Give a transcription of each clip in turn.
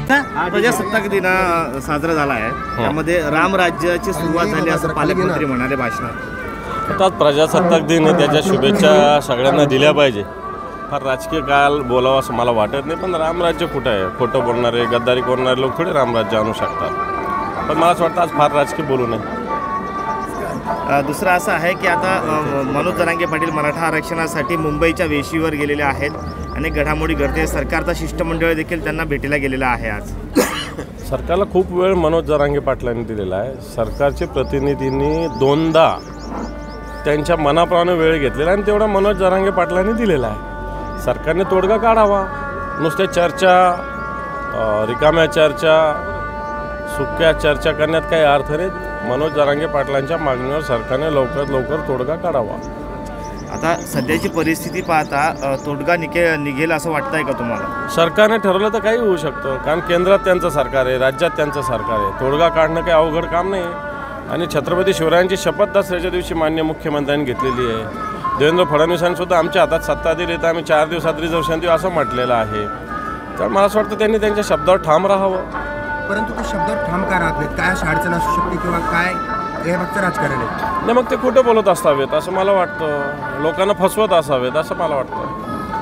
प्रजासत्ताक दिन साजरा झाला आहे, त्यामध्ये रामराज्याची सुरुवात झाली असं पालकमंत्री म्हणाले भाषणात. आता प्रजासत्ताक दिन आहे, त्याच्या शुभेच्छा सगळ्यांना दिल्या पाहिजे. फार राजकीय काल बोलावं असं मला वाटत नाही, पण रामराज्य कुठं आहे? खोटं बोलणारे गद्दारी करणारे लोक थोडे रामराज्य आणू शकतात, पण मला असं वाटतं आज फार राजकीय बोलू नये. दुसरं असं आहे की आता मनोज जरांगे पाटील मराठा आरक्षणासाठी मुंबईच्या वेशीवर गेलेले आहेत. अनेक घडामोडी घडते. सरकारचा शिष्टमंडळ देखील त्यांना भेटीला गेलेला आहे. आज सरकारला खूप वेळ मनोज जरांगे पाटलांनी दिलेला आहे. सरकारचे प्रतिनिधींनी दोनदा त्यांच्या मनाप्रमाणे वेळ घेतलेला आणि तेवढा मनोज जरांगे पाटलांनी दिलेला आहे. सरकारने तोडगा काढावा. नुसत्या चर्चा, रिकाम्या चर्चा, सुक्या चर्चा करण्यात काही अर्थ नाही. मनोज जरांगे पाटलांच्या मागणीवर सरकारने लवकरात लवकर तोडगा काढावा. आता सध्याची परिस्थिती पाहता तोडगा निघेल असं वाटतंय का तुम्हाला? सरकारने ठरवलं तर काही होऊ शकतं, कारण केंद्रात त्यांचं सरकार आहे, राज्यात त्यांचं सरकार आहे. तोडगा काढणं काही अवघड काम नाही. आणि छत्रपती शिवरायांची शपथ दसऱ्याच्या दिवशी माननीय मुख्यमंत्र्यांनी घेतलेली आहे. देवेंद्र फडणवीसांनी सुद्धा आमच्या हातात सत्ता दिली तर आम्ही 4 दिवसात रिझर्वेशन देऊ असं म्हटलेलं आहे. तर मला असं वाटतं त्यांनी त्यांच्या शब्दावर ठाम राहावं. परंतु ते शब्दावर ठाम का राहत नाहीत? काय अशी अडचण असू शकते किंवा काय हे फक्त राजकारण आहे? नाही, मग ते कुठं बोलत असावेत असं मला वाटतं. लोकांना फसवत असावेत असं मला वाटतं.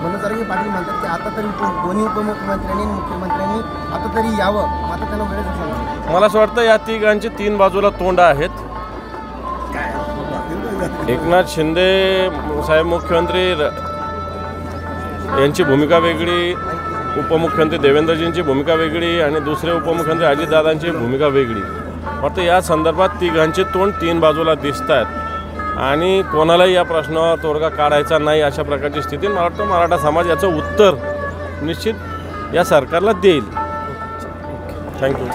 मनोज जरांगे पाटील म्हणतात की आता तरी दोन्ही उपमुख्यमंत्र्यांनी आणि मुख्यमंत्र्यांनी आता तरी यावं, आता त्यांना वेळच असेल. मला असं वाटतं या तिघांची 3 बाजूला तोंड आहेत. एकनाथ शिंदे साहेब मुख्यमंत्री यांची भूमिका वेगळी, उपमुख्यमंत्री देवेंद्रजींची भूमिका वेगळी आणि दुसरे उपमुख्यमंत्री अजितदादांची भूमिका वेगळी. फक्त या संदर्भात तिघांचे तोंड 3 बाजूला दिसत आहेत आणि कोणालाही या प्रश्नावर तोडगा काढायचा नाही अशा प्रकारची स्थिती. मला वाटतं मराठा समाज याचं उत्तर निश्चित या सरकारला देईल. थँक्यू.